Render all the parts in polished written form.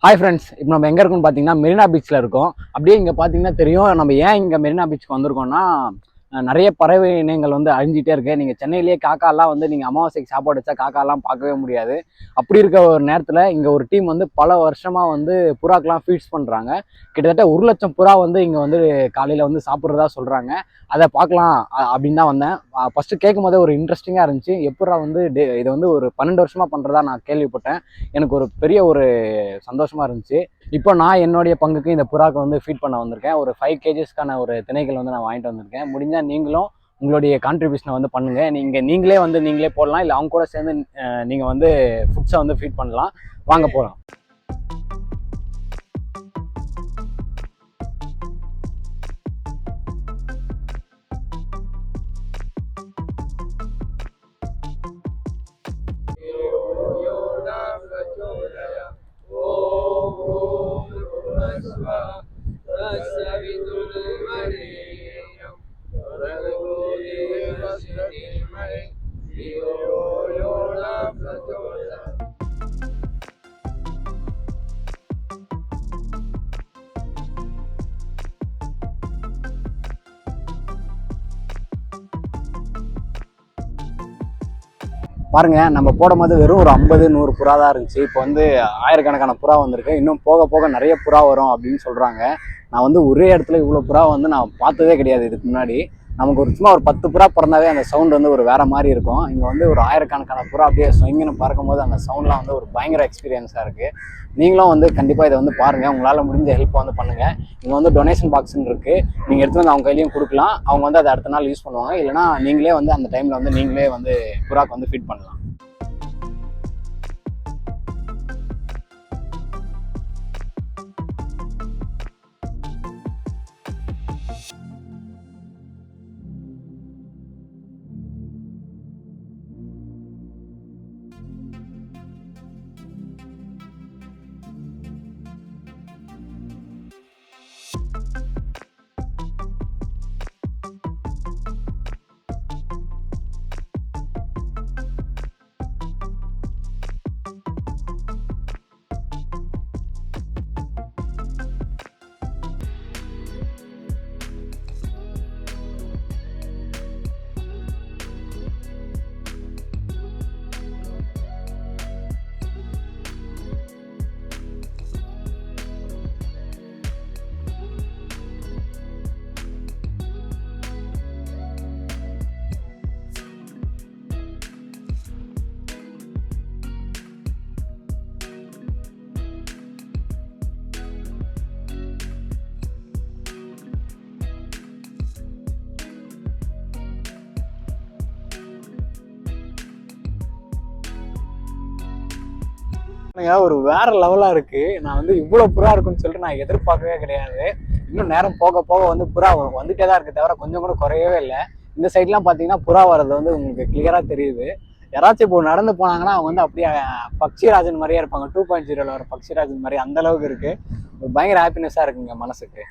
Hi friends, இப்போ நம்ம எங்கே இருக்கோம்னு பார்த்தீங்கன்னா மெரினா பீச்சில் இருக்கோம். அப்படியே இங்கே பார்த்தீங்கன்னா தெரியும் நம்ம ஏன் இங்கே மெரினா பீச்சுக்கு வந்திருக்கோம்னா, நிறைய பறவை இனங்கள் வந்து அழிஞ்சிட்டே இருக்கு. நீங்கள் சென்னையிலேயே காக்காலாம் வந்து நீங்கள் அமாவாசைக்கு சாப்பாடு வச்சா காக்காலாம் பார்க்கவே முடியாது. அப்படி இருக்க ஒரு நேரத்தில் இங்கே ஒரு டீம் வந்து பல வருஷமாக வந்து புறாக்கெலாம் ஃபீட்ஸ் பண்ணுறாங்க. கிட்டத்தட்ட 1,00,000 புறா வந்து இங்கே வந்து காலையில் வந்து சாப்பிட்றதா சொல்கிறாங்க. அதை பார்க்கலாம் அப்படின்னு தான் வந்தேன். ஃபஸ்ட்டு கேட்கும் போதே ஒரு இன்ட்ரெஸ்டிங்காக இருந்துச்சு. எப்படா வந்து இதை வந்து ஒரு 12 வருஷமாக பண்ணுறதா நான் கேள்விப்பட்டேன். எனக்கு ஒரு பெரிய ஒரு சந்தோஷமாக இருந்துச்சு. இப்போ நான் என்னுடைய பங்குக்கு இந்த புறாக்கு வந்து ஃபீட் பண்ண வந்திருக்கேன். ஒரு 5 கேஜஸ்க்கான ஒரு திணைகள் வந்து நான் வாங்கிட்டு வந்திருக்கேன். முடிஞ்சால் நீங்களும் உங்களுடைய கான்ட்ரிபியூஷனை வந்து பண்ணுங்கள். நீங்களே போடலாம், இல்லை அவங்க கூட சேர்ந்து நீங்கள் வந்து ஃபுட்ஸை வந்து ஃபீட் பண்ணலாம். வாங்க போகலாம். பாருங்க, நம்ம போடும் போது வெறும் ஒரு 50-100 புறா தான் இருந்துச்சு. இப்போ வந்து ஆயிரக்கணக்கான புறா வந்திருக்கு. இன்னும் போக போக நிறைய புறா வரும் அப்படின்னு சொல்றாங்க. நான் வந்து ஒரே இடத்துல இவ்வளோ புறா வந்து நான் பார்த்ததே கிடையாது இதுக்கு முன்னாடி. நமக்கு சும்மா ஒரு 10 புறா பிறந்தாவே அந்த சவுண்ட் வந்து ஒரு வேற மாதிரி இருக்கும். இங்கே வந்து ஒரு ஆயிரக்கணக்கான புறா அப்படியே சொங்கின்னு பறக்கும் போது அந்த சவுண்ட்லாம் வந்து ஒரு பயங்கர எக்ஸ்பீரியன்ஸாக இருக்குது. நீங்களும் வந்து கண்டிப்பாக இதை வந்து பாருங்கள். உங்களால் முடிஞ்ச ஹெல்ப் வந்து பண்ணுங்கள். இங்கே வந்து டொனேஷன் பாக்ஸ்ன்னு இருக்குது. நீங்கள் எடுத்து வந்து அவங்க கையிலையும் கொடுக்கலாம். அவங்க வந்து அதை அடுத்த நாள் யூஸ் பண்ணுவாங்க. இல்லைனா நீங்களே வந்து அந்த டைமில் வந்து நீங்களே வந்து புறாக்கு வந்து ஃபீட் பண்ணலாம். ஒரு வேற லெவலா இருக்கு. நான் வந்து இவ்வளவு புறா இருக்குன்னு சொல்லிட்டு நான் எதிர்பார்க்கவே கிடையாது. இன்னும் நேரம் போக போக வந்து புறா வந்துட்டே தான் இருக்கு, தவிர கொஞ்சம் கூட குறையவே இல்லை. இந்த சைட்லாம் பாத்தீங்கன்னா புறா வர்றது வந்து உங்களுக்கு கிளியரா தெரியுது. யாராச்சும் இப்போ நடந்து போனாங்கன்னா அவங்க வந்து அப்படியே பக்ஷிராஜன் மாதிரியே இருப்பாங்க. 2.0 வர பக்ஷிராஜன் மாதிரி அந்த அளவுக்கு இருக்கு. ஒரு பயங்கர ஹாப்பினஸா இருக்குங்க மனசுக்கு.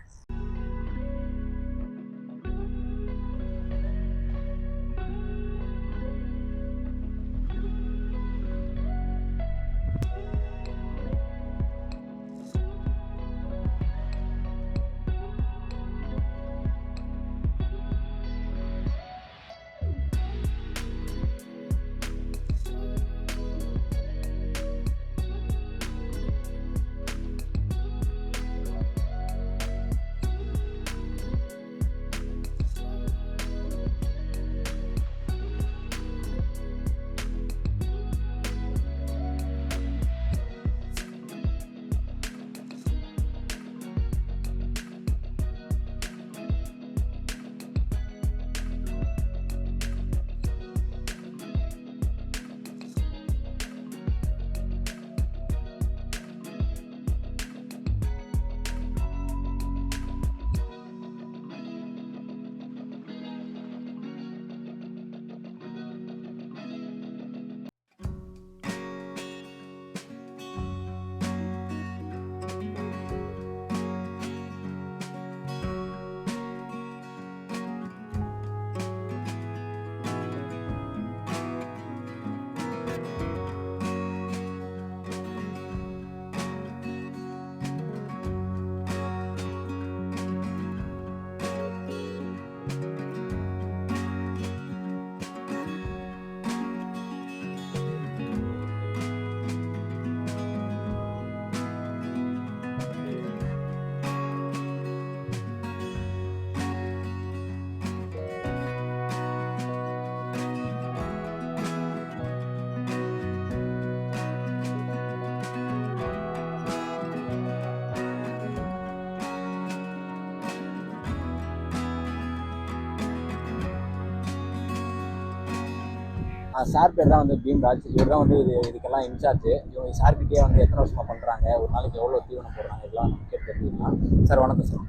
சார் பேர் தான் வந்து பீம்ராஜ். இவர் தான் வந்து இதுக்கெல்லாம் இன்சார்ஜ். இவங்க சார்கிட்டே வந்து எத்தனை வருஷமா பண்ணுறாங்க, ஒரு நாளைக்கு எவ்வளோ தீவனம் போடுறாங்க, இதெல்லாம் நம்ம கேட்டு தெரிஞ்சுக்கலாம். சார் வணக்கம் சார்.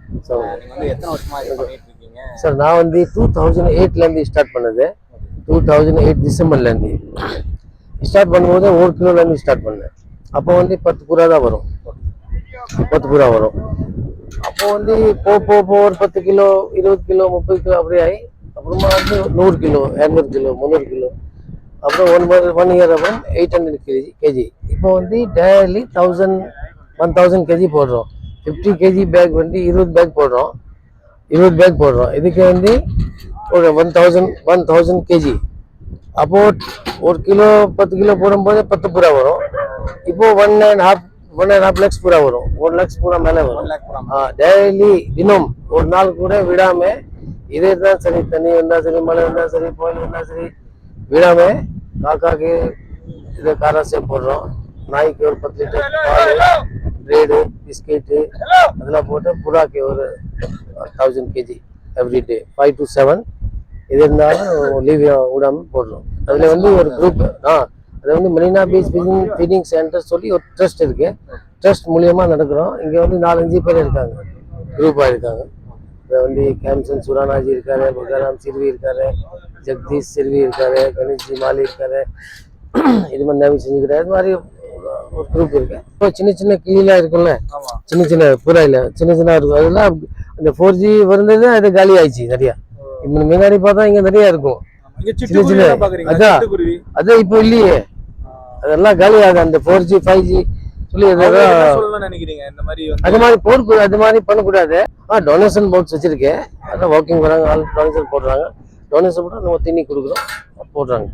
நீங்கள் வந்து எத்தனை வருஷமா இது பண்ணிட்டு இருக்கீங்க? சார் நான் வந்து 2008லேருந்து ஸ்டார்ட் பண்ணது. 2008 டிசம்பர்லேருந்து ஸ்டார்ட் பண்ணும்போது 1 கிலோலேருந்து ஸ்டார்ட் பண்ணேன். அப்போ வந்து 10 புறா தான் வரும், 10 புறா வரும். அப்போ வந்து ஒரு 10 கிலோ 20 கிலோ 30 கிலோ அப்படியே ஆகி அப்புறமா வந்து 100 கிலோ 200 கிலோ 300 கிலோ அப்புறம் 1 இயர் அப்புறம் 800 கேஜி. இப்போ வந்து டெய்லி 1000 கேஜி போடுறோம். 50 கேஜி பேக் வந்து 20 பேக் போடுறோம். இதுக்கு வந்து ஒரு 1000 கேஜி. அப்போ 1 கிலோ 10 கிலோ போடும்போது 10 புறா வரும். இப்போ 1.5 lakhs புறா வரும். 1 lakhs புறா மேலே வரும். டெய்லி தினம் ஒரு நாள் கூட விடாம இதே தான் சரி, தண்ணி வந்தா சரி, மழை வந்தா சரி, புயல் வந்தா சரி, விடாம காக்காக்கு இதை காராசே போடுறோம். நாய்க்கு ஒரு 10 லிட்டர் பால், பிரெட்டு, பிஸ்கெட்டு அதெல்லாம் போட்டு புறாக்கு ஒரு 1000 கேஜி எவ்ரிடே 5 to 7 இது இருந்தாலும் லீவ் விடாம போடுறோம். அதுல வந்து ஒரு குரூப் அது வந்து மெரினா பீச் ஃபீடிங் சென்டர் சொல்லி ஒரு ட்ரஸ்ட் இருக்கு. ட்ரஸ்ட் மூலியமா நடக்கிறோம். இங்க வந்து 4-5 பேர் இருக்காங்க, குரூப்பா இருக்காங்க. இதில் வந்து கேம்சன் சுரானாஜி இருக்காரு, பகாராம் சிறுவி இருக்காரு, ஜெகதீஷ் சிறுவி இருக்காரு, கணேஷ்ஜி மாலி இருக்காரு, இது மாதிரி நவி செஞ்சுக்கிறாரு. இது மாதிரி ஒரு குரூப் இருக்கு. இப்போ சின்ன சின்ன கிளிலாம் இருக்குல்ல, சின்ன புறாயில சின்ன இருக்கும். அதெல்லாம் அந்த 4G வருந்தது அது காலி ஆயிடுச்சு நிறையா. இப்போ முன்னாடி பார்த்தா இங்க நிறைய இருக்கும் சின்ன அதான் இப்போ இல்லையே, அதெல்லாம் காலி ஆகுது. அந்த 4G 5G சொல்லி அது மாதிரி போடக்கூடாது, அது மாதிரி பண்ணக்கூடாது. டொனேஷன் பாக்ஸ் வச்சிருக்கேன். அதான் வாக்கிங் வராங்க, ஆள் டொனேஷன் போடுறாங்க. டொனேஷன் போட்டால் நம்ம தண்ணி கொடுக்குறோம், போடுறாங்க.